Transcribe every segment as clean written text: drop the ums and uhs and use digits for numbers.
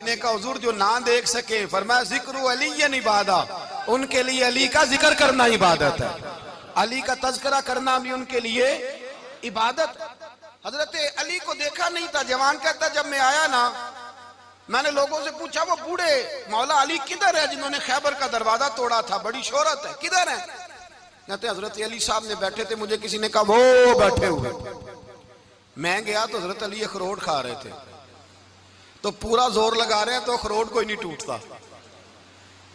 نے کہا حضور جو نہ دیکھ سکے، فرمایا ذکر علی عبادت، ان کے لیے علی کا ذکر کرنا عبادت ہے، علی کا تذکرہ کرنا بھی ان کے لیے عبادت۔ حضرت علی کو دیکھا نہیں تھا، جوان کہتا جب میں آیا نا میں نے لوگوں سے پوچھا وہ بوڑھے مولا علی کدھر ہے جنہوں نے خیبر کا دروازہ توڑا تھا، بڑی شہرت ہے، کدھر ہے؟ کہتے حضرت علی صاحب نے بیٹھے تھے، مجھے کسی نے کہا وہ بیٹھے ہوئے۔ میں گیا تو حضرت علی اخروٹ کھا رہے تھے، تو پورا زور لگا رہے ہیں تو اخروٹ کوئی نہیں ٹوٹتا،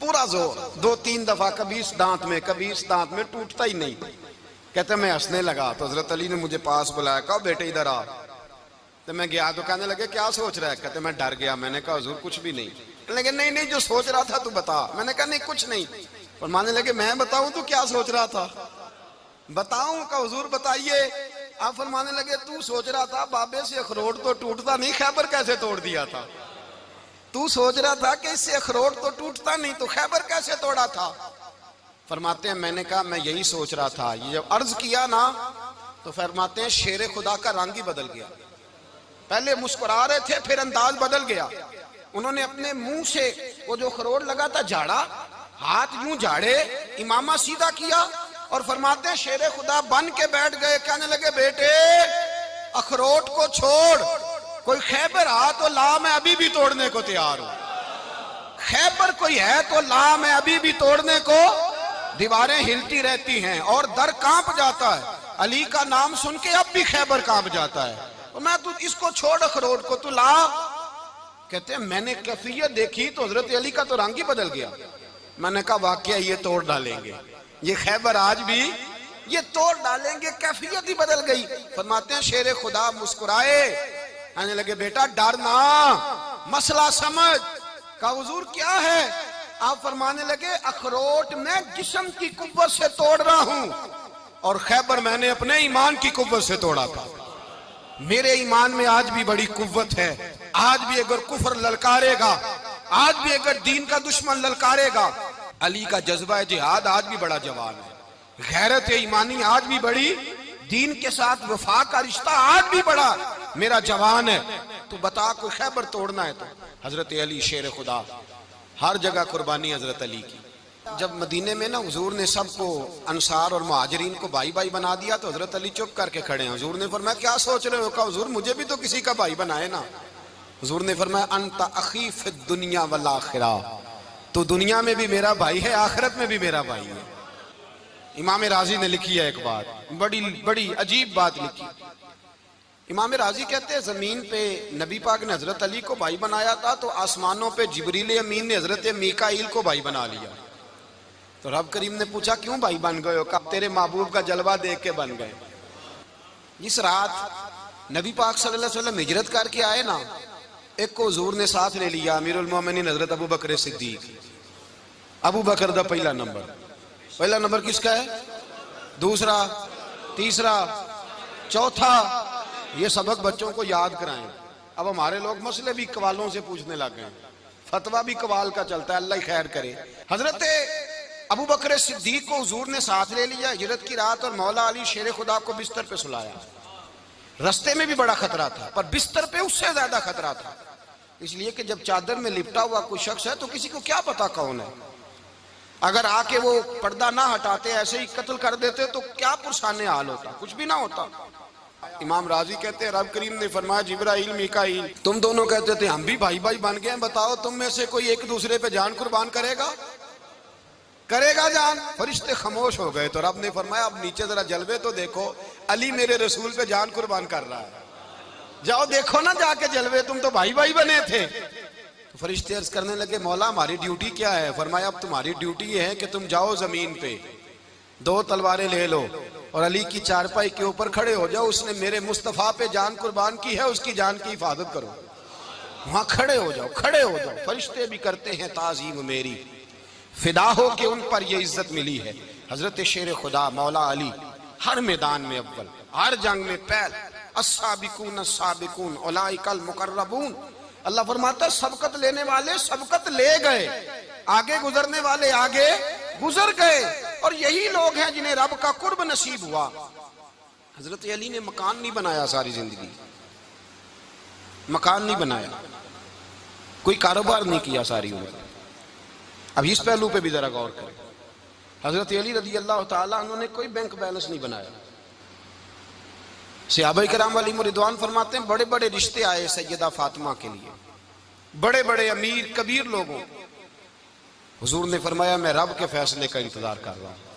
پورا زور 2-3 دفعہ، کبھی اس دانت میں کبھی اس دانت میں، ٹوٹتا ہی نہیں۔ کہتے میں ہنسنے لگا تو حضرت علی نے مجھے پاس بلایا، کہا بیٹے ادھر آ۔ تو میں گیا تو کہنے لگے کیا سوچ رہا ہے؟ کہتے میں ڈر گیا، میں نے کہا حضور کچھ بھی نہیں۔ کہنے لگے نہیں جو سوچ رہا تھا تو بتا۔ میں نے کہا نہیں کچھ نہیں۔ فرمانے لگے میں بتاؤں تو کیا سوچ رہا تھا؟ بتاؤں؟ کہ حضور بتائیے۔ آپ فرمانے لگے تو سوچ رہا تھا بابے سے اخروٹ تو ٹوٹتا نہیں، خیبر کیسے توڑ دیا تھا؟ تو سوچ رہا تھا کہ اس سے اخروٹ تو ٹوٹتا نہیں تو خیبر کیسے توڑا تھا؟ فرماتے ہیں میں نے کہا میں یہی سوچ رہا تھا۔ یہ جب عرض کیا نا تو فرماتے ہیں شیر خدا کا رنگ ہی بدل گیا، پہلے مسکرا رہے تھے پھر انداز بدل گیا۔ انہوں نے اپنے منہ سے وہ جو اخروٹ لگا تھا جھاڑا، ہاتھ یوں جھاڑے، امامہ سیدھا کیا اور فرماتے ہیں شیر خدا بن کے بیٹھ گئے۔ کہنے لگے بیٹے اخروٹ کو چھوڑ، کوئی خیبر آ تو لا، میں ابھی بھی توڑنے کو تیار ہوں۔ خیبر کوئی ہے تو لا، میں ابھی بھی توڑنے کو۔ دیواریں ہلتی رہتی ہیں اور در کانپ جاتا ہے، علی کا نام سن کے اب بھی خیبر کانپ جاتا ہے، تو میں تو اس کو چھوڑ اخروٹ کو تو لا۔ کہتے ہیں میں نے کیفیت دیکھی تو حضرت علی کا تو رنگ ہی بدل گیا۔ میں نے کہا واقعہ یہ توڑ ڈالیں گے، یہ خیبر آج بھی یہ توڑ ڈالیں گے، کیفیت ہی بدل گئی۔ فرماتے ہیں شیر خدا مسکرائے، کہنے لگے بیٹا ڈرنا، مسئلہ سمجھ۔ کہا حضور کیا ہے؟ آپ فرمانے لگے اخروٹ میں جسم کی قوت سے توڑ رہا ہوں اور خیبر میں نے اپنے ایمان کی قوت سے توڑا تھا۔ میرے ایمان میں آج بھی بڑی قوت ہے، آج بھی اگر کفر للکارے گا، آج بھی اگر دین کا دشمن للکارے گا، علی کا جذبہ جہاد آج بھی بڑا جوان ہے، غیرت ایمانی آج بھی بڑی، دین کے ساتھ وفا کا رشتہ آج بھی بڑا میرا جوان ہے۔ تو بتا کوئی خیبر توڑنا ہے تو حضرت علی شیر خدا، ہر جگہ قربانی حضرت علی کی۔ جب مدینے میں نا حضور نے سب کو انصار اور مہاجرین کو بھائی بھائی بنا دیا تو حضرت علی چپ کر کے کھڑے ہیں۔ حضور نے فرمایا کیا سوچ رہے ہو؟ کہا حضور مجھے بھی تو کسی کا بھائی بنائے نا۔ حضور نے فرمایا انت اخی فی الدنیا والآخرہ، تو دنیا میں بھی میرا بھائی ہے، آخرت میں بھی میرا بھائی ہے۔ امام راضی نے لکھی ہے ایک بات، بڑی عجیب بات لکھی۔ امام راضی کہتے ہیں زمین پہ نبی پاک نے حضرت علی کو بھائی بنایا تھا تو آسمانوں پہ جبریل امین نے حضرت میکائیل کو بھائی بنا لیا۔ تو رب کریم نے پوچھا کیوں بھائی بن گئے ہو؟ کہا تیرے محبوب کا جلوہ دیکھ کے بن گئے۔ اس رات نبی پاک صلی اللہ علیہ وسلم ہجرت کر کے آئے نا، ایک کو حضور نے ساتھ لے لیا، امیر المومنین حضرت ابو بکر صدیق۔ ابو بکر دا پہلا نمبر کس کا ہے؟ دوسرا، تیسرا، چوتھا، یہ سبق بچوں کو یاد کرائیں۔ اب ہمارے لوگ مسئلے بھی قوالوں سے پوچھنے لگ گئے، فتویٰ بھی قوال کا چلتا ہے، اللہ ہی خیر کرے۔ حضرت ابو بکر صدیق کو حضور نے ساتھ لے لیا ہجرت کی رات، اور مولا علی شیر خدا کو بستر پہ سلایا۔ رستے میں بھی بڑا خطرہ تھا پر بستر پہ اس سے زیادہ خطرہ تھا، اس لیے کہ جب چادر میں لپٹا ہوا کوئی شخص ہے تو کسی کو کیا پتا کون ہے، اگر آ کے وہ پردہ نہ ہٹاتے ایسے ہی قتل کر دیتے تو کیا پرسان حال ہوتا، کچھ بھی نہ ہوتا۔ امام راضی کہتے ہیں رب کریم نے فرمایا جبرائیل میکائیل تم دونوں کہتے تھے ہم بھی بھائی بھائی بن گئے ہیں، بتاؤ تم میں سے کوئی ایک دوسرے پہ جان قربان کرے گا جان؟ فرشتے خاموش ہو گئے تو رب نے فرمایا اب نیچے ذرا جلوے تو دیکھو، علی میرے رسول پہ جان قربان کر رہا ہے، جاؤ دیکھو نا جا کے جلوے، تم تو بھائی بھائی بنے تھے۔ تو فرشتے عرض کرنے لگے مولا ہماری ڈیوٹی کیا ہے؟ فرمایا اب تمہاری ڈیوٹی یہ ہے کہ تم جاؤ زمین پہ 2 تلواریں لے لو اور علی کی چارپائی کے اوپر کھڑے ہو جاؤ، اس نے میرے مصطفیٰ پہ جان قربان کی ہے، اس کی جان کی حفاظت کرو۔ وہاں کھڑے ہو جاؤ۔ فرشتے بھی کرتے ہیں تعظیم میری، فدا ہو کہ ان پر یہ عزت ملی ہے۔ حضرت شیر خدا مولا علی ہر میدان میں اول، ہر جنگ میں پہل، السابقون السابقون اولئک المقربون۔ اللہ فرماتا ہے سبقت لینے والے سبقت لے گئے، آگے گزرنے والے آگے گزر گئے، اور یہی لوگ ہیں جنہیں رب کا قرب نصیب ہوا۔ حضرت علی نے مکان نہیں بنایا، ساری زندگی مکان نہیں بنایا، کوئی کاروبار نہیں کیا ساری عمر. اب اس پہلو پہ بھی ذرا غور کریں. حضرت علی رضی اللہ تعالیٰ انہوں نے کوئی بینک بیلنس نہیں بنایا. صحابہ کرام علیہم رضوان فرماتے ہیں بڑے بڑے رشتے آئے سیدہ فاطمہ کے لیے، بڑے بڑے امیر کبیر لوگوں. حضور نے فرمایا میں رب کے فیصلے کا انتظار کر رہا ہوں.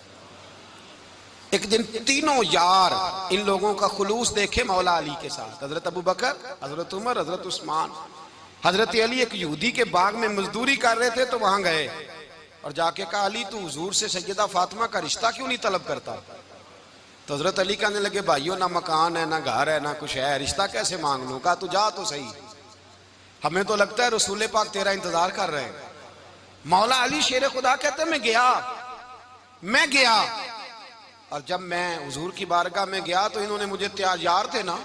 ایک دن تینوں یار ان لوگوں کا خلوص دیکھے مولا علی کے ساتھ، حضرت ابو بکر، حضرت عمر، حضرت عثمان. حضرت علی ایک یہودی کے باغ میں مزدوری کر رہے تھے تو وہاں گئے اور جا کے کہا علی تو حضور سے سیدہ فاطمہ کا رشتہ کیوں نہیں طلب کرتا؟ تو حضرت علی کہنے لگے بھائیو نہ مکان ہے نہ گھر ہے نہ کچھ ہے، رشتہ کیسے مانگ لوں؟ کہا تو جا تو صحیح، ہمیں تو لگتا ہے رسول پاک تیرا انتظار کر رہے ہیں. مولا علی شیر خدا کہتے ہیں میں گیا اور جب میں حضور کی بارگاہ میں گیا تو انہوں نے مجھے یار تھے نا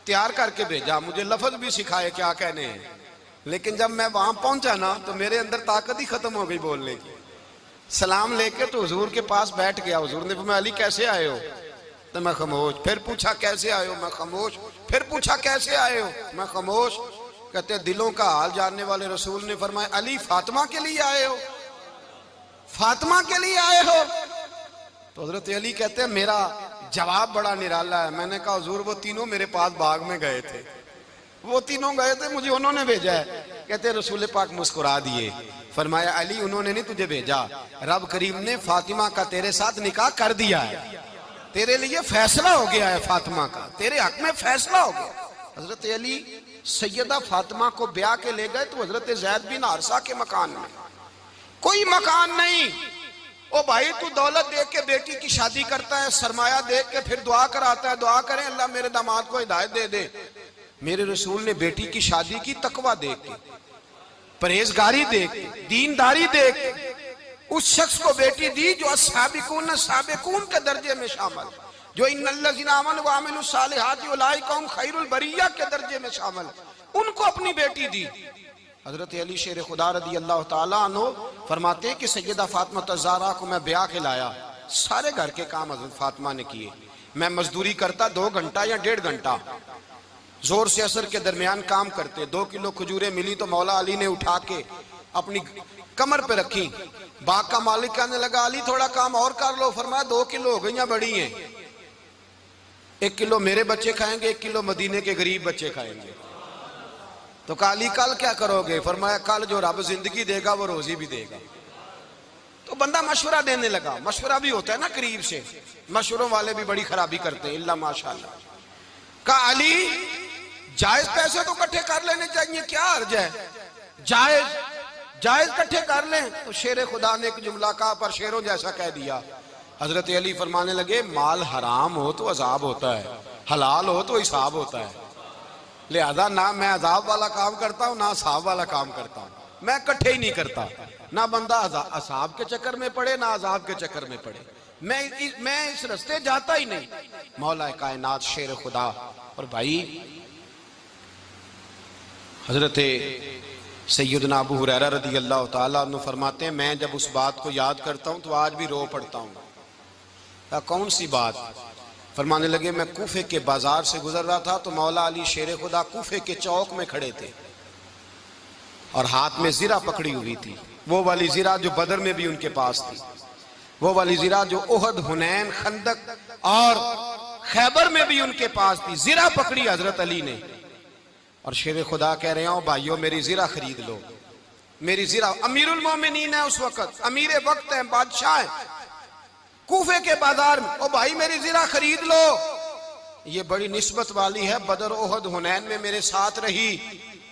تیار کر کے بھیجا، مجھے لفظ بھی سکھائے کیا کہنے ہیں، لیکن جب میں وہاں پہنچا نا تو میرے اندر طاقت ہی ختم ہو گئی بولنے کی. سلام لے کے تو حضور کے پاس بیٹھ گیا. حضور نے فرمایا علی کیسے آئے ہو؟ تو میں خاموش. پھر پوچھا کیسے آئے ہو؟ میں خاموش. پھر پوچھا کیسے آئے ہو؟ میں خاموش. کہتے دلوں کا حال جاننے والے رسول نے فرمایا علی فاطمہ کے لیے آئے ہو؟ فاطمہ کے لیے آئے ہو؟ تو حضرت علی کہتے ہیں میرا جواب بڑا نرالا ہے. میں نے کہا حضور وہ تینوں میرے پاس باغ میں گئے تھے، وہ تینوں گئے تھے، مجھے انہوں نے بھیجا ہے. کہتے ہیں رسول پاک مسکرا دیے، فرمایا علی انہوں نے نہیں تجھے بھیجا، رب کریم نے فاطمہ کا تیرے ساتھ نکاح کر دیا ہے، تیرے لیے فیصلہ ہو گیا ہے، فاطمہ کا تیرے حق میں فیصلہ ہو گیا. حضرت علی سیدہ فاطمہ کو بیاہ کے لے گئے تو حضرت زید بن حارثہ کے مکان میں کوئی مکان نہیں. او بھائی تو دولت دیکھ کے بیٹی کی شادی کرتا ہے، سرمایہ دیکھ کے پھر دعا کراتا ہے، دعا کریں اللہ میرے داماد کو ہدایت دے دے. میرے رسول نے بیٹی کی شادی کی تقوی دیکھ کے، پرہیزگاری دیکھ کے، دینداری دیکھ کے اس شخص کو بیٹی دی جو السابقون سابقون کے درجے میں شامل، جو ان الذین آمنوا وعملوا الصالحات اولئک هم خیر البریہ کے درجے میں شامل، ان کو اپنی بیٹی دی. حضرت علی شیر خدا رضی اللہ تعالیٰ عنہ فرماتے ہیں کہ سیدہ فاطمہ الزہرا کو میں بیاہ کے لایا، سارے گھر کے کام حضرت فاطمہ نے کیے. میں مزدوری کرتا 2 گھنٹہ یا 1.5 گھنٹہ، زور سے عصر کے درمیان کام کرتے. 2 کلو کھجوریں ملی تو مولا علی نے اٹھا کے اپنی کمر پہ رکھی. باغ کا مالک کہنے لگا علی تھوڑا کام اور کر لو. فرمایا 2 کلو ہو گئیاں بڑی ہیں، 1 کلو میرے بچے کھائیں گے، 1 کلو مدینے کے غریب بچے کھائیں گے. تو کہا علی کل کیا کرو گے؟ فرمایا کل جو رب زندگی دے گا وہ روزی بھی دے گا. تو بندہ مشورہ دینے لگا. مشورہ بھی ہوتا ہے نا قریب سے، مشوروں والے بھی بڑی خرابی کرتے ہیں اللہ ماشاءاللہ. کہا علی جائز پیسے تو کٹھے کر لینے چاہیے، کیا حرج ہے، جائز کٹھے کر لیں. تو شیر خدا نے ایک جملہ کہا پر شیروں جیسا کہہ دیا. حضرت علی فرمانے لگے مال حرام ہو تو عذاب ہوتا ہے، حلال ہو تو حساب ہوتا ہے، لہذا نہ میں عذاب والا کام کرتا ہوں نہ حساب والا کام کرتا ہوں، میں کٹھے ہی نہیں کرتا. نہ بندہ عذاب کے چکر میں پڑے نہ عذاب کے چکر میں پڑے، میں اس رستے جاتا ہی نہیں. مولا کائنات شیر خدا. اور بھائی حضرت سیدنا ابو ہریرہ رضی اللہ تعالیٰ عنہ فرماتے ہیں میں جب اس بات کو یاد کرتا ہوں تو آج بھی رو پڑتا ہوں. کون سی بات؟ فرمانے لگے میں کوفے کے بازار سے گزر رہا تھا تو مولا علی شیر خدا کوفے کے چوک میں کھڑے تھے اور ہاتھ میں زرہ پکڑی ہوئی تھی، وہ والی زرہ جو بدر میں بھی ان کے پاس تھی، وہ والی زرہ جو احد، حنین، خندق اور خیبر میں بھی ان کے پاس تھی. زرہ پکڑی حضرت علی نے اور شیر خدا کہہ رہے ہیں بھائیو میری زرہ خرید لو. میری زرہ، امیر المومنین ہے اس وقت، امیر وقت ہے، بادشاہ ہے کوفے کے بازار میں. او بھائی میری زرہ خرید لو، یہ بڑی نسبت والی ہے، بدر، احد، حنین میں میرے ساتھ رہی.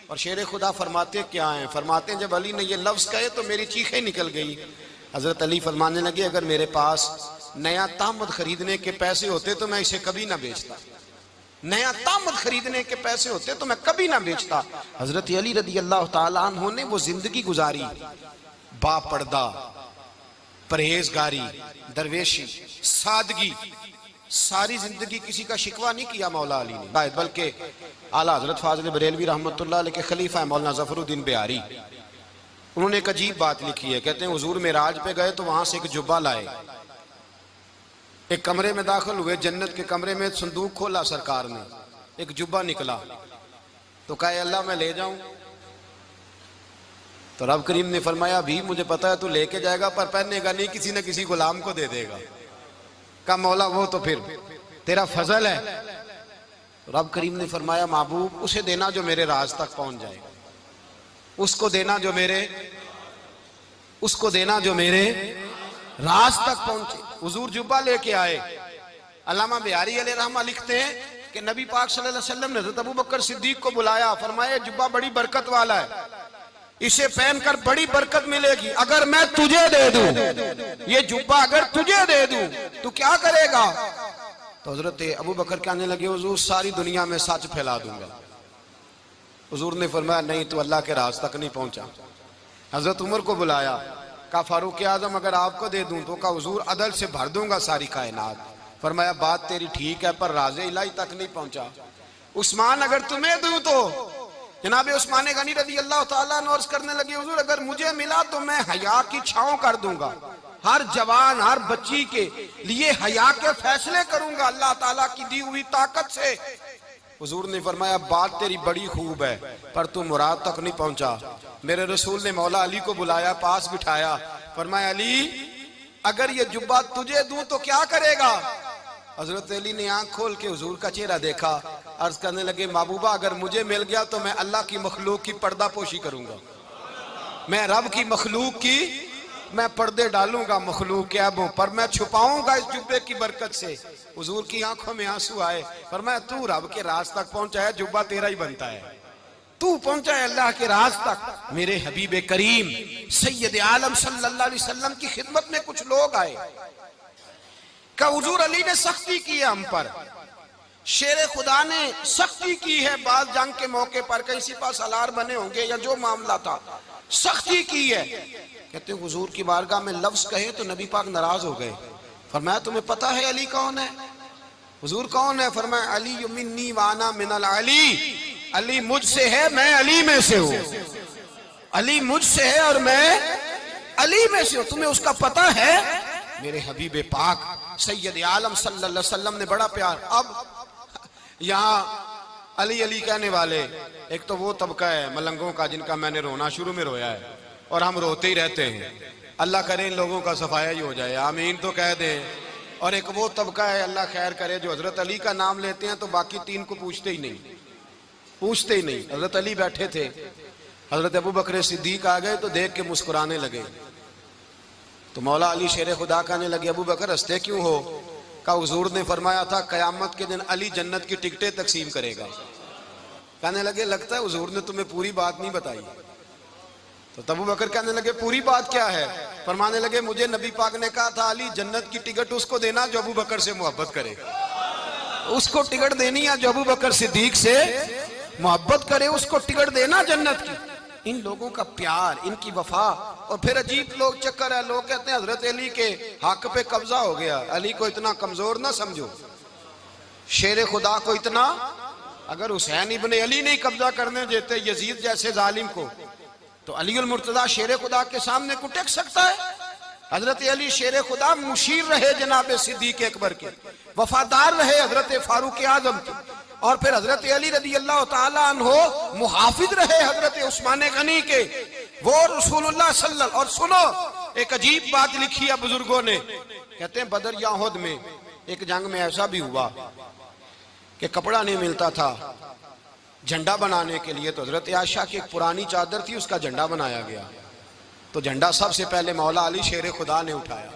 اور شیر خدا فرماتے کیا ہیں؟ فرماتے ہیں جب علی نے یہ لفظ کہے تو میری چیخیں نکل گئی. حضرت علی فرمانے لگے اگر میرے پاس نیا تامد خریدنے کے پیسے ہوتے تو میں اسے کبھی نہ بیچتا، نیا تامد خریدنے کے پیسے ہوتے تو میں کبھی نہ بیچتا. حضرت علی رضی اللہ تعالیٰ عنہ نے وہ زندگی گزاری، با پردہ، پرہیزگاری، درویشی، سادگی، ساری زندگی کسی کا شکوہ نہیں کیا مولا علی نے، بلکہ اعلیٰ حضرت فاضل بریلوی رحمۃ اللہ علیہ کے خلیفہ مولانا ظفر الدین بہاری، انہوں نے ایک عجیب بات لکھی ہے. کہتے ہیں حضور معراج پہ گئے تو وہاں سے ایک جبہ لائے، ایک کمرے میں داخل ہوئے، جنت کے کمرے میں صندوق کھولا سرکار نے، ایک جبہ نکلا تو کہا اللہ میں لے جاؤں؟ تو رب کریم نے فرمایا بھی مجھے پتا ہے تو لے کے جائے گا پر پہننے گا نہیں، کسی نہ کسی غلام کو دے دے گا۔ کہا مولا وہ تو پھر تیرا فضل ہے۔ تو رب کریم نے فرمایا محبوب اسے دینا جو میرے راز تک پہنچ جائے گا، اس کو دینا جو میرے راز تک پہنچے۔ حضور جبہ لے کے آئے۔ علامہ بہاری علیہ رحمہ لکھتے ہیں کہ نبی پاک صلی اللہ علیہ وسلم نے حضرت ابوبکر صدیق کو بلایا، فرمایا جبہ بڑی برکت والا ہے، اسے پہن کر بڑی برکت ملے گی، اگر میں تجھے دے دوں، یہ جبہ اگر تجھے دے دوں تو کیا کرے گا؟ تو حضرت ابوبکر کہنے لگے حضور ساری دنیا میں سچ پھیلا دوں گا۔ حضور نے فرمایا نہیں تو اللہ کے راز تک نہیں پہنچا۔ حضرت عمر کو بلایا، کہا فاروق اعظم اگر آپ کو دے دوں تو کہا حضور عدل سے بھر دوں گا ساری کائنات۔ فرمایا بات تیری ٹھیک ہے پر راز الہی تک نہیں پہنچا۔ عثمان اگر تمہیں دوں تو جناب عثمان غنی رضی اللہ تعالیٰ عنہ عرض کرنے لگے حضور اگر مجھے ملا تو میں حیا کی چھاؤں کر دوں گا، ہر جوان ہر بچی کے لیے حیا کے فیصلے کروں گا اللہ تعالیٰ کی دی ہوئی طاقت سے۔ حضور نے فرمایا بات تیری بڑی خوب ہے پر تو مراد تک نہیں پہنچا۔ میرے رسول نے مولا علی کو بلایا، پاس بٹھایا، فرمایا علی اگر یہ جبہ تجھے دوں تو کیا کرے گا؟ حضرت علی نے آنکھ کھول کے حضور کا چہرہ دیکھا، عرض کرنے لگے محبوبہ اگر مجھے مل گیا تو میں اللہ کی مخلوق کی پردہ پوشی کروں گا، میں رب کی مخلوق کی میں پردے ڈالوں گا مخلوق کے عیبوں پر، میں چھپاؤں گا اس جبے کی برکت سے۔ حضور کی آنکھوں میں آنسو آئے، فرمایا تو رب کے راز تک پہنچا ہے، جبہ تیرا ہی بنتا ہے، تو پہنچا ہے اللہ کے راز تک۔ میرے حبیب کریم سید عالم صلی اللہ علیہ وسلم کی خدمت میں کچھ لوگ آئے کہ حضور علی نے سختی کی ہے ہم پر، شیر خدا نے سختی کی ہے، بعض جنگ کے موقع پر کہیں سپہ سالار بنے ہوں گے یا جو معاملہ تھا سختی کی ہے۔ کہتے ہیں حضور کی بارگاہ میں لفظ کہے تو نبی پاک ناراض ہو گئے۔ فرمایا تمہیں پتا ہے علی کون ہے؟ حضور کون ہے؟ فرمایا علی منی وانا من العلی، علی مجھ سے ہے میں علی میں سے ہوں، علی مجھ سے ہے اور میں علی میں سے ہوں، تمہیں اس کا پتہ ہے؟ میرے حبیب پاک سید عالم صلی اللہ علیہ وسلم نے بڑا پیار۔ اب یہاں علی علی کہنے والے ایک تو وہ طبقہ ہے ملنگوں کا جن کا میں نے رونا شروع میں رویا ہے اور ہم روتے ہی رہتے ہیں، اللہ کرے ان لوگوں کا صفایا ہی ہو جائے، آمین تو کہہ دیں۔ اور ایک وہ طبقہ ہے اللہ خیر کرے جو حضرت علی کا نام لیتے ہیں تو باقی تین کو پوچھتے ہی نہیں۔ حضرت علی بیٹھے تھے، حضرت ابوبکر صدیق آ گئے تو دیکھ کے مسکرانے لگے، تو مولا علی شیر خدا کہنے لگے ابوبکر ہنستے کیوں ہو؟ کہا حضور نے فرمایا تھا قیامت کے دن علی جنت کی ٹکٹیں تقسیم کرے گا۔ کہنے لگے لگتا ہے حضور نے تمہیں پوری بات نہیں بتائی۔ تو ابوبکر کہنے لگے پوری بات کیا ہے؟ فرمانے لگے مجھے نبی پاک نے کہا تھا علی جنت کی ٹکٹ اس کو دینا جو ابوبکر سے محبت کرے، اس کو ٹکٹ دینی ہے جو ابوبکر صدیق سے محبت کرے، اس کو ٹکٹ دینا جنت کی۔ ان لوگوں کا پیار، ان کی وفا۔ اور پھر عجیب لوگ چکر ہے، لوگ کہتے ہیں حضرت علی کے حق پہ قبضہ ہو گیا، علی کو اتنا کمزور نہ سمجھو، شیر خدا کو اتنا، اگر حسین ابن علی نہیں قبضہ کرنے دیتے یزید جیسے ظالم کو تو علی المرتضیٰ شیر خدا کے سامنے کو ٹک سکتا ہے؟ حضرت علی شیر خدا مشیر رہے جناب صدیق اکبر کے، وفادار رہے حضرت فاروق اعظم کے، اور پھر حضرت علی رضی اللہ تعالیٰ عنہ محافظ رہے حضرت عثمان غنی کے، وہ رسول اللہ صلی اللہ علیہ وسلم۔ اور سنو ایک عجیب بات لکھی ہے بزرگوں نے، کہتے ہیں بدر یا احد میں ایک جنگ میں ایسا بھی ہوا کہ کپڑا نہیں ملتا تھا جھنڈا بنانے کے لیے، تو حضرت عائشہ کی ایک پرانی چادر تھی، اس کا جھنڈا بنایا گیا، تو جھنڈا سب سے پہلے مولا علی شیر خدا نے اٹھایا۔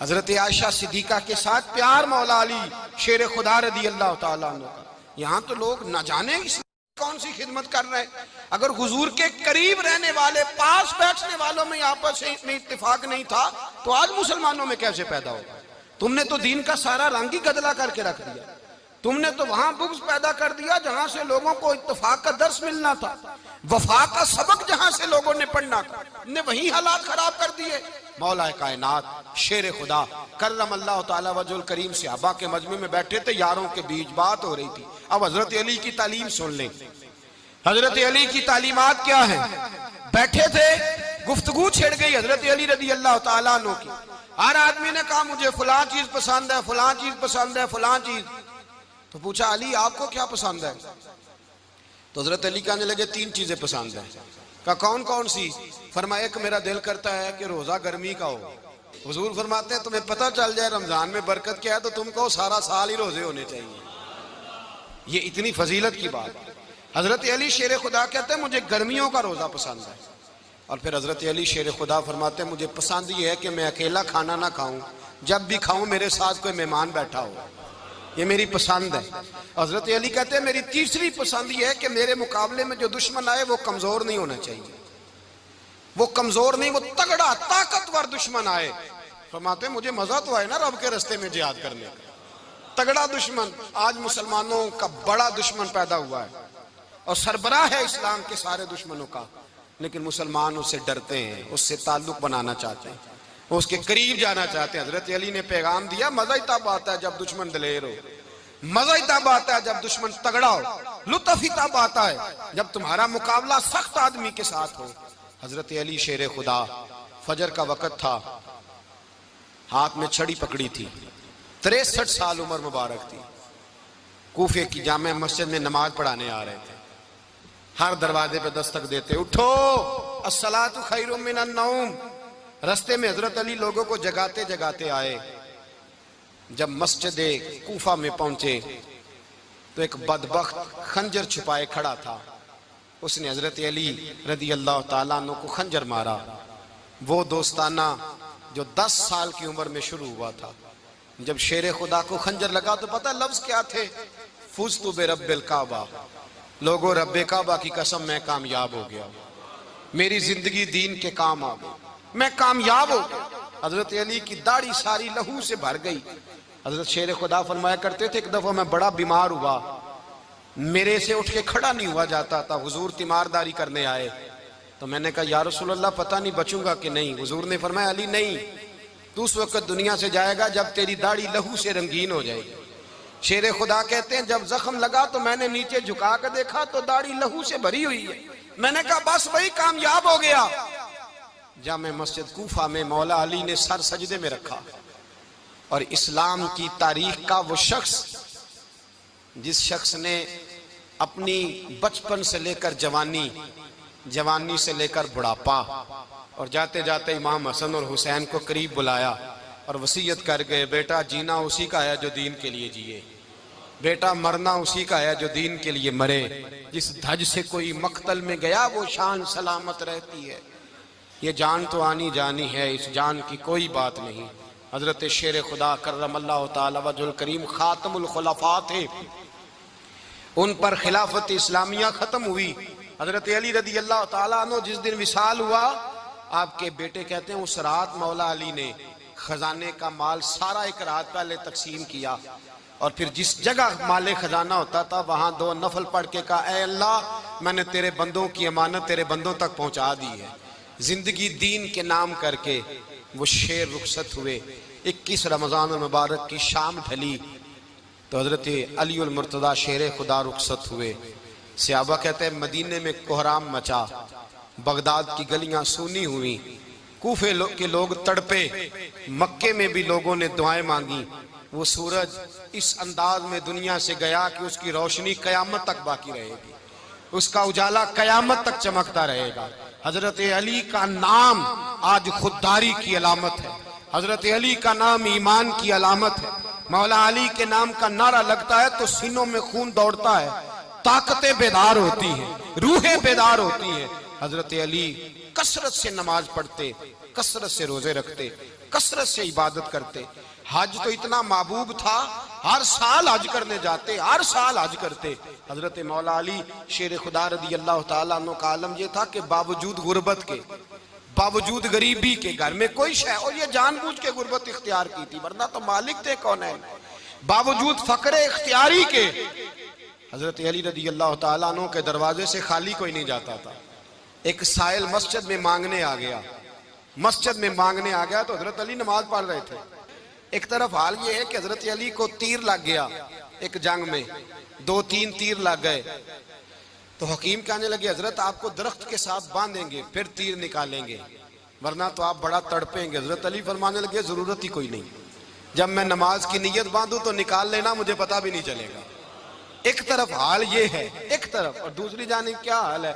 حضرت عائشہ صدیقہ کے ساتھ پیار مولا علی شیر خدا رضی اللہ تعالیٰ عنہ کا۔ یہاں تو لوگ نہ جانے اس کون سی خدمت کر رہے ہیں، اگر حضور کے قریب رہنے والے پاس بیٹھنے والوں میں آپس میں اتفاق نہیں تھا تو آج مسلمانوں میں کیسے پیدا ہوگا؟ تم نے تو دین کا سارا رنگ ہی گدلا کر کے رکھ دیا، تم نے تو وہاں بغض پیدا کر دیا جہاں سے لوگوں کو اتفاق کا درس ملنا تھا، وفا کا سبق جہاں سے لوگوں نے پڑھنا تھا، نے وہی حالات خراب کر دیے۔ مولا کائنات شیر خدا کرم اللہ تعالیٰ وجہ الکریم صحابہ کے مجمع میں بیٹھے تھے، یاروں کے بیچ بات ہو رہی تھی۔ اب حضرت علی کی تعلیم سن لیں، حضرت علی کی تعلیمات کیا ہیں؟ بیٹھے تھے، گفتگو چھڑ گئی حضرت علی رضی اللہ تعالیٰ عنہ کی، ہر آدمی نے کہا مجھے فلاں چیز پسند ہے، فلاں چیز پسند ہے، فلاں چیز۔ تو پوچھا علی آپ کو کیا پسند ہے؟ تو حضرت علی کہنے لگے تین چیزیں پسند ہیں۔ کہا کون کون سی؟ فرمایا کہ میرا دل کرتا ہے کہ روزہ گرمی کا ہو۔ حضور فرماتے ہیں تمہیں پتہ چل جائے رمضان میں برکت کیا ہے تو تم کو سارا سال ہی روزے ہونے چاہیے۔ یہ اتنی فضیلت کی بات۔ حضرت علی شیر خدا کہتے ہیں مجھے گرمیوں کا روزہ پسند ہے، اور پھر حضرت علی شیر خدا فرماتے ہیں مجھے پسند یہ ہے کہ میں اکیلا کھانا نہ کھاؤں، جب بھی کھاؤں میرے ساتھ کوئی مہمان بیٹھا ہو، یہ میری پسند ہے۔ حضرت علی کہتے ہیں میری تیسری پسند یہ ہے کہ میرے مقابلے میں جو دشمن آئے وہ کمزور نہیں ہونا چاہیے، وہ کمزور نہیں، وہ تگڑا طاقتور دشمن آئے۔ فرماتے ہیں مجھے مزہ تو آئے نا رب کے رستے میں جہاد کرنے کا، تگڑا دشمن۔ آج مسلمانوں کا بڑا دشمن پیدا ہوا ہے اور سربراہ ہے اسلام کے سارے دشمنوں کا، لیکن مسلمان اس سے ڈرتے ہیں، اس سے تعلق بنانا چاہتے ہیں، وہ اس کے قریب جانا چاہتے ہیں۔ حضرت علی نے پیغام دیا مزہ ہی تب آتا ہے جب دشمن دلیر ہو، مزہ ہی تب آتا ہے جب دشمن تگڑا ہو، لطف ہی تب آتا ہے جب تمہارا مقابلہ سخت آدمی کے ساتھ ہو۔ حضرت علی شیر خدا، فجر کا وقت تھا، ہاتھ میں چھڑی پکڑی تھی، 63 سال عمر مبارک تھی، کوفے کی جامع مسجد میں نماز پڑھانے آ رہے تھے۔ ہر دروازے پہ دستک دیتے اٹھو الصلاۃ خیر من النوم۔ رستے میں حضرت علی لوگوں کو جگاتے جگاتے آئے۔ جب مسجد کوفہ میں پہنچے تو ایک بدبخت خنجر چھپائے کھڑا تھا، اس نے حضرت علی رضی اللہ تعالیٰ عنہ کو خنجر مارا۔ وہ دوستانہ جو 10 سال کی عمر میں شروع ہوا تھا، جب شیر خدا کو خنجر لگا تو پتہ لفظ کیا تھے؟ فزت برب الکعبہ، لوگوں رب کعبہ کی قسم میں کامیاب ہو گیا، میری زندگی دین کے کام آ گئی، میں کامیاب ہو گیا۔ حضرت علی کی داڑھی ساری لہو سے بھر گئی۔ حضرت شیر خدا فرمایا کرتے تھے ایک دفعہ میں بڑا بیمار ہوا، میرے سے اٹھ کے کھڑا نہیں ہوا جاتا تھا، حضور تیمارداری کرنے آئے تو میں نے کہا یا رسول اللہ پتہ نہیں بچوں گا کہ نہیں۔ حضور نے فرمایا علی نہیں، تو اس وقت دنیا سے جائے گا جب تیری داڑھی لہو سے رنگین ہو جائے گی۔ شیر خدا کہتے ہیں جب زخم لگا تو میں نے نیچے جھکا کر دیکھا تو داڑھی لہو سے بھری ہوئی ہے، میں نے کہا بس وہی کامیاب ہو گیا۔ جامع مسجد کوفہ میں مولا علی نے سر سجدے میں رکھا، اور اسلام کی تاریخ کا وہ شخص جس شخص نے اپنی بچپن سے لے کر جوانی، جوانی سے لے کر بڑھاپا، اور جاتے جاتے امام حسن اور حسین کو قریب بلایا اور وصیت کر گئے بیٹا جینا اسی کا ہے جو دین کے لیے جیے، بیٹا مرنا اسی کا ہے جو دین کے لیے مرے، جس دھج سے کوئی مقتل میں گیا وہ شان سلامت رہتی ہے، یہ جان تو آنی جانی ہے، اس جان کی کوئی بات نہیں۔ حضرت شیر خدا کرم اللہ تعالی وجہ الکریم خاتم الخلفاء تھے، ان پر خلافت اسلامیہ ختم ہوئی۔ حضرت علی رضی اللہ تعالیٰ عنہ جس دن وصال ہوا، آپ کے بیٹے کہتے ہیں اس رات مولا علی نے خزانے کا مال سارا ایک رات پہلے تقسیم کیا، اور پھر جس جگہ مال خزانہ ہوتا تھا وہاں 2 نفل پڑھ کے کہا اے اللہ میں نے تیرے بندوں کی امانت تیرے بندوں تک پہنچا دی ہے۔ زندگی دین کے نام کر کے وہ شیر رخصت ہوئے۔ 21 رمضان المبارک کی شام ڈھلی تو حضرت علی المرتضیٰ شیر خدا رخصت ہوئے۔ صحابہ کہتے ہیں مدینے میں کوہرام مچا، بغداد کی گلیاں سونی ہوئی، کوفے کے لوگ تڑپے، مکے میں بھی لوگوں نے دعائیں مانگی۔ وہ سورج اس انداز میں دنیا سے گیا کہ اس کی روشنی قیامت تک باقی رہے گی، اس کا اجالا قیامت تک چمکتا رہے گا۔ حضرت علی کا نام آج خودداری کی علامت ہے، حضرت علی کا نام ایمان کی علامت ہے۔ مولا علی کے نام کا نعرہ لگتا ہے تو سینوں میں خون دوڑتا ہے، طاقتیں بیدار ہوتی ہیں، روحیں بیدار ہوتی ہیں۔ حضرت علی کثرت سے نماز پڑھتے، کثرت سے روزے رکھتے، کثرت سے عبادت کرتے۔ حج تو اتنا محبوب تھا، ہر سال حج کرنے جاتے، ہر سال حج کرتے۔ حضرت مولا علی شیر خدا رضی اللہ تعالیٰ عنہ کا عالم یہ تھا کہ باوجود غربت کے، باوجود غریبی کے، گھر میں کوئی شے، اور یہ جان بوجھ کے غربت اختیار کی تھی ورنہ تو مالک تھے کون ہے، باوجود فقر اختیاری کے حضرت علی رضی اللہ تعالیٰ عنہ کے دروازے سے خالی کوئی نہیں جاتا تھا۔ ایک سائل مسجد میں مانگنے آ گیا، مسجد میں مانگنے آ گیا تو حضرت علی نماز پڑھ رہے تھے۔ ایک طرف حال یہ ہے کہ حضرت علی کو تیر لگ گیا ایک جنگ میں، 2-3 تیر لگ گئے تو حکیم کہنے لگے حضرت آپ کو درخت کے ساتھ باندھیں گے پھر تیر نکالیں گے ورنہ تو آپ بڑا تڑپیں گے۔ حضرت علی فرمانے لگے ضرورت ہی کوئی نہیں، جب میں نماز کی نیت باندھوں تو نکال لینا، مجھے پتہ بھی نہیں چلے گا۔ ایک طرف حال یہ ہے، ایک طرف، اور دوسری جانب کیا حال ہے؟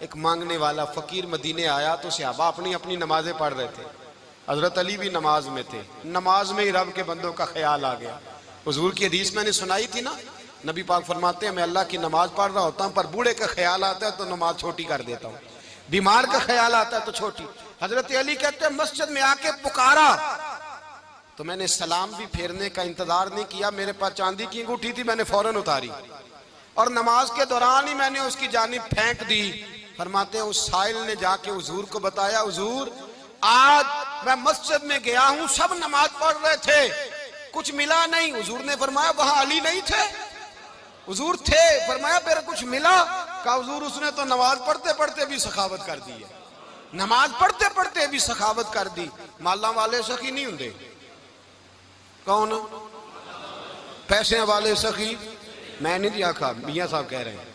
ایک مانگنے والا فقیر مدینے آیا تو صحابہ اپنی اپنی نمازیں پڑھ رہے تھے، حضرت علی بھی نماز میں تھے، نماز میں ہی رب کے بندوں کا خیال آ گیا۔ حضور کی حدیث میں نے سنائی تھی نا، نبی پاک فرماتے ہیں میں اللہ کی نماز پڑھ رہا ہوتا ہوں پر بوڑھے کا خیال آتا ہے تو نماز چھوٹی کر دیتا ہوں، بیمار کا خیال آتا ہے تو چھوٹی۔ حضرت علی کہتے ہیں مسجد میں آ کے پکارا تو میں نے سلام بھی پھیرنے کا انتظار نہیں کیا، میرے پاس چاندی کی انگوٹھی تھی، میں نے فوراً اتاری اور نماز کے دوران ہی میں نے اس کی جانب پھینک دی۔ فرماتے ہیں اس سائل نے جا کے حضور کو بتایا، حضور آج میں مسجد میں گیا ہوں، سب نماز پڑھ رہے تھے، کچھ ملا نہیں۔ حضور نے فرمایا وہاں علی نہیں تھے؟ حضور تھے۔ فرمایا پھر کچھ ملا؟ کہا حضور اس نے تو نماز پڑھتے پڑھتے بھی سخاوت کر دی ہے، نماز پڑھتے پڑھتے بھی سخاوت کر دی۔ مالاں والے سخی نہیں ہوندے؟ کون؟ پیسے والے سخی؟ میں نہیں دیا کھا، میاں صاحب کہہ رہے ہیں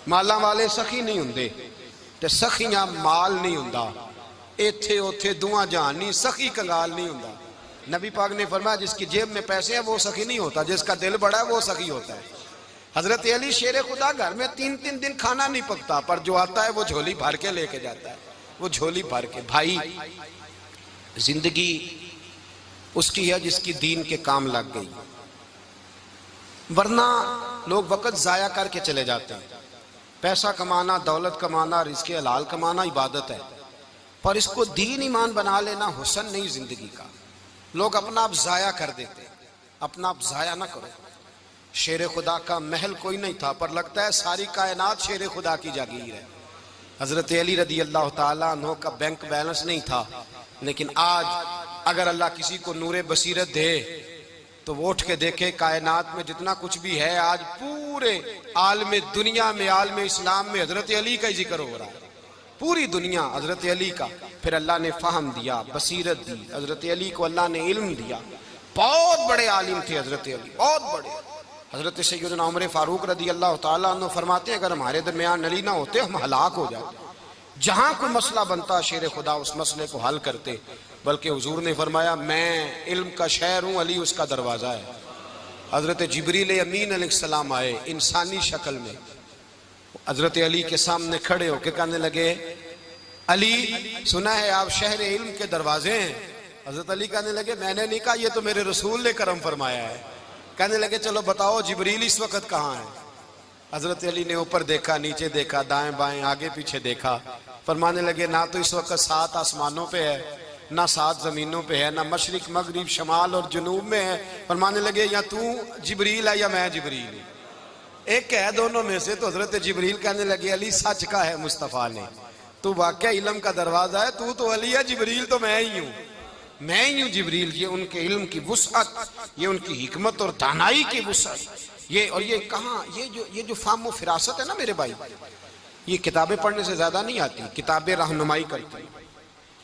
مالاں والے سخی نہیں ہوندے، تے سخیاں مال نہیں ہوندا، ایتھے اوتھے دعا جہان نہیں، سخی کنگال نہیں ہوندا۔ نبی پاک نے فرمایا جس کی جیب میں پیسے ہیں وہ سخی نہیں ہوتا، جس کا دل بڑا ہے وہ سخی ہوتا ہے۔ حضرت علی شیر خدا گھر میں 3 دن کھانا نہیں پکتا، پر جو آتا ہے وہ جھولی بھر کے لے کے جاتا ہے، وہ جھولی بھر کے۔ بھائی زندگی اس کی ہے جس کی دین کے کام لگ گئی، ورنہ لوگ وقت ضائع کر کے چلے جاتے ہیں۔ پیسہ کمانا، دولت کمانا، رزق حلال کمانا عبادت ہے، پر اس کو دین ایمان بنا لینا حسن نہیں زندگی کا۔ لوگ اپنا آپ ضائع کر دیتے، اپنا آپ ضائع نہ کرو۔ شیر خدا کا محل کوئی نہیں تھا، پر لگتا ہے ساری کائنات شیر خدا کی جاگیر ہے۔ حضرت علی رضی اللہ تعالیٰ عنہ کا بینک بیلنس نہیں تھا، لیکن آج اگر اللہ کسی کو نور بصیرت دے تو وہ اٹھ کے دیکھے کائنات میں جتنا کچھ بھی ہے، آج پورے عالم دنیا میں، عالم اسلام میں حضرت علی کا ہی ذکر ہو رہا ہے، پوری دنیا حضرت علی کا۔ پھر اللہ نے فہم دیا، بصیرت دی، حضرت علی کو اللہ نے علم دیا۔ بہت بڑے عالم تھے حضرت علی، بہت بڑے۔ حضرت سیدنا عمر فاروق رضی اللہ تعالیٰ عنہ فرماتے ہیں اگر ہمارے درمیان علی نہ ہوتے ہم ہلاک ہو جاتے، جہاں کوئی مسئلہ بنتا شیر خدا اس مسئلے کو حل کرتے۔ بلکہ حضور نے فرمایا میں علم کا شہر ہوں، علی اس کا دروازہ ہے۔ حضرت جبریل امین علیہ السلام آئے انسانی شکل میں، حضرت علی کے سامنے کھڑے ہو کے کہنے لگے علی سنا ہے آپ شہر علم کے دروازے ہیں۔ حضرت علی کہنے لگے میں نے نہیں کہا، یہ تو میرے رسول نے کرم فرمایا ہے۔ کہنے لگے چلو بتاؤ جبریل اس وقت کہاں ہے؟ حضرت علی نے اوپر دیکھا، نیچے دیکھا، دائیں بائیں آگے پیچھے دیکھا، فرمانے لگے نہ تو اس وقت 7 آسمانوں پہ ہے، نہ 7 زمینوں پہ ہے، نہ مشرق مغرب شمال اور جنوب میں ہے۔ فرمانے لگے یا تو جبریل ہے یا میں جبریل ہوں، ایک ہے دونوں میں سے۔ تو حضرت جبریل کہنے لگے علی سچ کا ہے مصطفیٰ نے، تو واقعہ علم کا دروازہ ہے، تو علی ہے، جبریل تو میں ہی ہوں، میں ہی ہوں جبریل۔ یہ ان کے علم کی وسعت، یہ ان کی حکمت اور دانائی کی وسعت، یہ کہاں یہ جو فہم و فراست ہے نا میرے بھائی، یہ کتابیں پڑھنے سے زیادہ نہیں آتی، کتابیں رہنمائی کرتی ہیں۔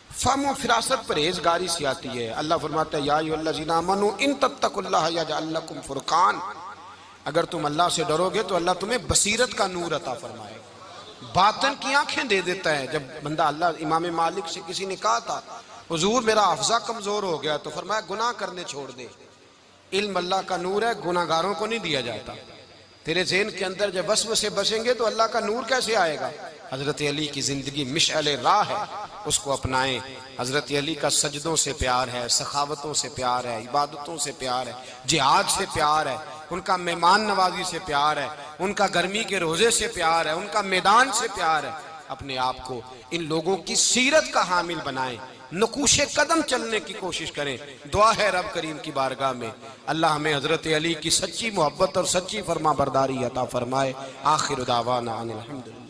فہم و فراست پرہیزگاری سے آتی ہے۔ اللہ فرماتا ہے یا ایھا الذین آمنوا ان تتقوا اللہ یجعل لکم فرقان، اگر تم اللہ سے ڈرو گے تو اللہ تمہیں بصیرت کا نور عطا فرمائے گا، باطن کی آنکھیں دے دیتا ہے۔ جب بندہ اللہ امام مالک سے کسی نے کہا تھا حضور میرا حافظہ کمزور ہو گیا، تو فرمایا گناہ کرنے چھوڑ دے، علم اللہ کا نور ہے، گناہ گاروں کو نہیں دیا جاتا۔ تیرے ذہن کے اندر جب وسوسے بسیں گے تو اللہ کا نور کیسے آئے گا؟ حضرت علی کی زندگی مشعل راہ ہے، اس کو اپنائیں۔ حضرت علی کا سجدوں سے پیار ہے، سخاوتوں سے پیار ہے، عبادتوں سے پیار ہے، جہاد سے پیار ہے، ان کا مہمان نوازی سے پیار ہے، ان کا گرمی کے روزے سے پیار ہے، ان کا میدان سے پیار ہے۔ اپنے آپ کو ان لوگوں کی سیرت کا حامل بنائیں، نقوش قدم چلنے کی کوشش کریں۔ دعا ہے رب کریم کی بارگاہ میں اللہ ہمیں حضرت علی کی سچی محبت اور سچی فرما برداری عطا فرمائے۔ آخر دعوانا ان الحمدللہ۔